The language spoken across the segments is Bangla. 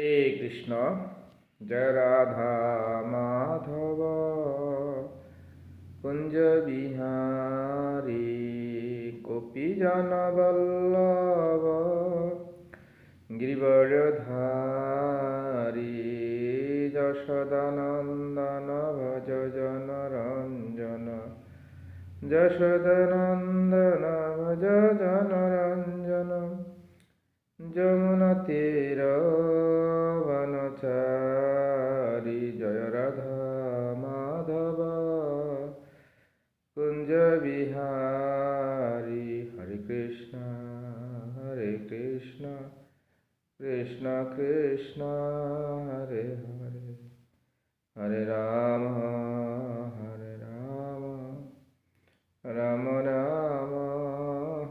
হরে কৃষ্ণ। জয় রাধা মাধব কুঞ্জ বিহারী গোপী জনবল্লভ গিরিবরধারী যশোদানন্দন ভজ জনরঞ্জন যশোদানন্দন ভজ জনরঞ্জন যমুনা তীর বনচারী জয় রাধা মাধব কুঞ্জ বিহারী। হরে কৃষ্ণ কৃষ্ণ কৃষ্ণ হরে হরে, হরে রাম রাম রাম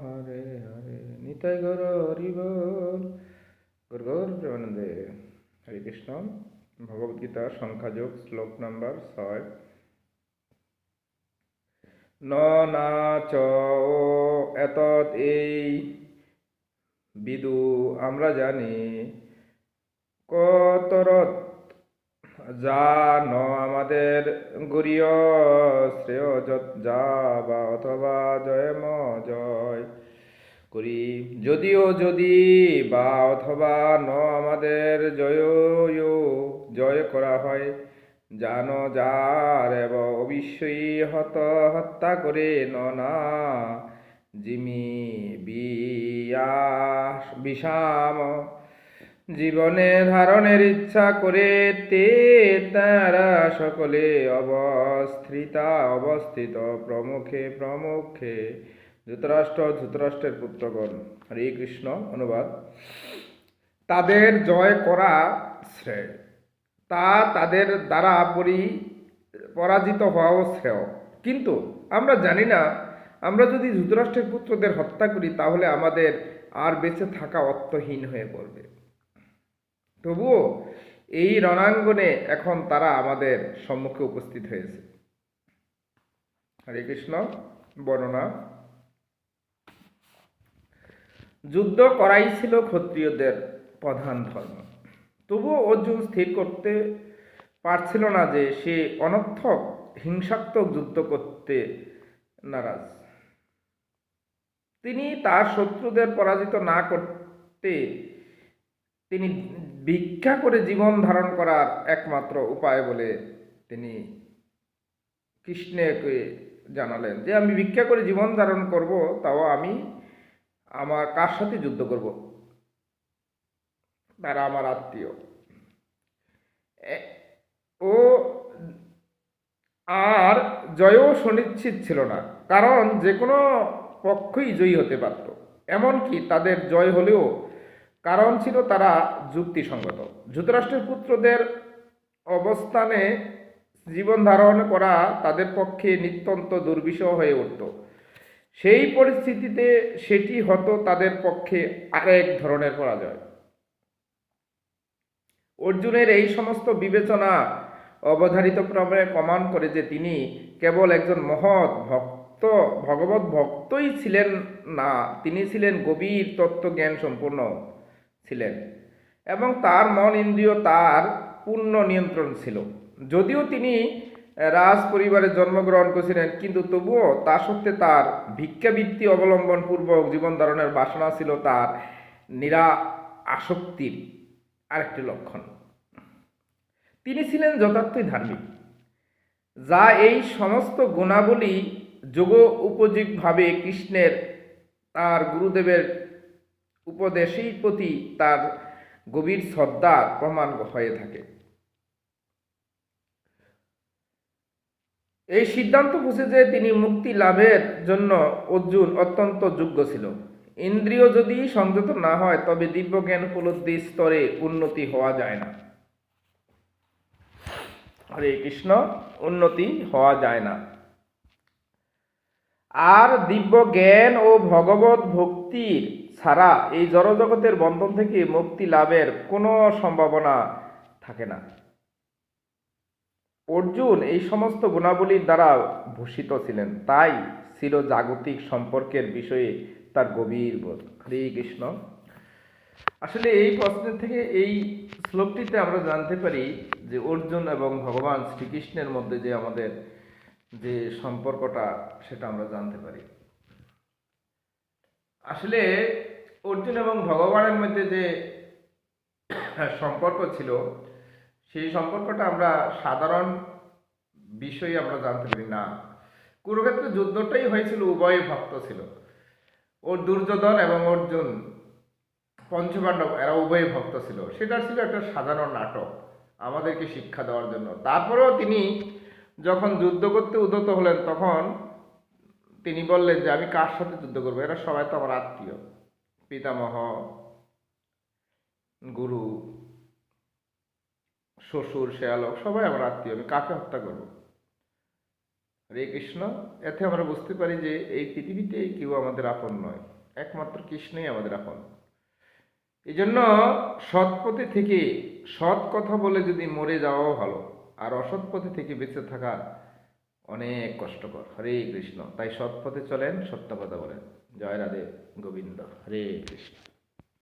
হরে হরে। নিতাই গৌর হরি বল। গৌর গৌর প্রেমানন্দে। হরে কৃষ্ণ। ভগবদ্গীতা সংখ্যাযোগ শ্লোক নাম্বার 6। ন না চ এতৎ এই বিদু আমরা জানি, কতরত যা ন আমাদের গরীয় শ্রেয় যা বা অথবা জয়ম জয় করি, যদিও যদি বা অথবা ন আমাদের জয় করা হয়, জানো যার এবং অবশ্যই হত্যা করে না জিমি বিষাম জীবনে ধারণের ইচ্ছা করে তে তারা সকলে অবস্থিত প্রমুখে ধৃতরাষ্ট্রের পুত্রগণ। হরে কৃষ্ণ। অনুবাদ: তাদের জয় করা শ্রেয়, তা তাদের দ্বারা পরাজিত হওয়াও শ্রেয়। কিন্তু আমরা জানি না, আমরা যদি ধৃতরাষ্ট্রের পুত্রদের হত্যা করি তাহলে আমাদের আর বেঁচে থাকা অর্থহীন হয়ে পড়বে। তবুও এই রণাঙ্গনে এখন তারা আমাদের সম্মুখে উপস্থিত হয়েছে। হরে কৃষ্ণ। বর্ণনা: যুদ্ধ করাই ছিল ক্ষত্রিয়দের প্রধান ধর্ম। তবুও অর্জুন স্থির করতে পারছিল না যে সে অনর্থক হিংসাত্মক যুদ্ধ করতে নারাজ। তিনি তার শত্রুদের পরাজিত না করতে তিনি ভিক্ষা করে জীবন ধারণ করার একমাত্র উপায় বলে তিনি কৃষ্ণকে জানালেন যে আমি ভিক্ষা করে জীবন ধারণ করব, তাও আমি আমার কার সাথে যুদ্ধ করব? তারা আমার আত্মীয়। ও আর জয়ও সুনিশ্চিত ছিল না, কারণ যে কোনো পক্ষই জয়ী হতে পারত। এমনকি তাদের জয় হলেও কারণ ছিল তারা যুক্তিসঙ্গত। ধৃতরাষ্ট্রের পুত্রদের অবস্থানে জীবন ধারণ করা তাদের পক্ষে নিত্যন্ত দুর্বিষহ হয়ে উঠত। সেই পরিস্থিতিতে সেটি হতো তাদের পক্ষে আরেক ধরনের পরাজয়। অর্জুনের এই সমস্ত বিবেচনা অবধারিতক্রমে প্রমাণ করে যে তিনি কেবল একজন মহৎ ভগবত ভক্তই ছিলেন না, তিনি ছিলেন গভীর তত্ত্বজ্ঞান সম্পূর্ণ ছিলেন এবং তার মন ইন্দ্রিয় তার পূর্ণ নিয়ন্ত্রণ ছিল। যদিও তিনি রাজ পরিবারে জন্মগ্রহণ করেছিলেন, কিন্তু তবুও তা সত্ত্বে তার ভিক্ষাবৃত্তি অবলম্বন পূর্বক জীবন ধারণের বাসনা ছিল তার আসক্তির আরেকটি লক্ষণ। তিনি ছিলেন যথার্থই ধার্মিক, যা এই সমস্ত গুণাবলী যোগোপযোগীভাবে কৃষ্ণের তার গুরুদেবের উপদেশের প্রতি তার গভীর শ্রদ্ধার প্রমাণ হয়ে থাকে। এই সিদ্ধান্ত বুঝে যে তিনি মুক্তি লাভের জন্য অর্জুন অত্যন্ত যোগ্য ছিল। ইন্দ্রিয় যদি সংযত না হয় তবে দিব্যজ্ঞান উপলব্ধির স্তরে উন্নতি হওয়া যায় না। হরে কৃষ্ণ। উন্নতি হওয়া যায় না। আর দিব্য জ্ঞান ও ভগবত ভক্তির ছাড়া এই জড়জগতের বন্ধন থেকে মুক্তি লাভের কোনো সম্ভাবনা থাকে না। অর্জুন এই সমস্ত গুণাবলীর দ্বারা ভূষিত ছিলেন, তাই ছিল জাগতিক সম্পর্কের বিষয়ে তার গভীর বোধ। হরে কৃষ্ণ। আসলে এই প্রশ্নের থেকে এই শ্লোকটিতে আমরা জানতে পারি যে অর্জুন এবং ভগবান শ্রীকৃষ্ণের মধ্যে যে আমাদের যে সম্পর্কটা সেটা আমরা জানতে পারি। আসলে অর্জুন এবং ভগবানের মধ্যে যে সম্পর্ক ছিল সেই সম্পর্কটা আমরা সাধারণ বিষয়ে আমরা জানতে পারি না। কুরুক্ষেত্র যুদ্ধটাই হয়েছিল, উভয় ভক্ত ছিল, ওর দুর্যোধন এবং অর্জুন পঞ্চপাণ্ডব এরা উভয় ভক্ত ছিল। সেটা ছিল একটা সাধারণ নাটক আমাদেরকে শিক্ষা দেওয়ার জন্য। তারপরেও তিনি যখন যুদ্ধ করতে উদ্যত হলেন তখন তিনি বললেন যে আমি কার সাথে যুদ্ধ করবো, এরা সবাই তো আমার আত্মীয়, পিতামহ, গুরু, শ্বশুর, শেয়ালক সবাই আমার আত্মীয়, আমি কাকে হত্যা করব? হরে কৃষ্ণ। এতে আমরা বুঝতে পারি যে এই পৃথিবীতে কেউ আমাদের আপন নয়, একমাত্র কৃষ্ণই আমাদের আপন। এই জন্য সৎ পথে থেকে সৎ কথা বলে যদি মরে যাওয়াও ভালো, আর অসৎ পথে থেকে বেঁচে থাকা অনেক কষ্টকর। হরে কৃষ্ণ। তাই সৎ পথে চলেন, সত্য কথা বলেন। জয় রাধে গোবিন্দ। হরে কৃষ্ণ।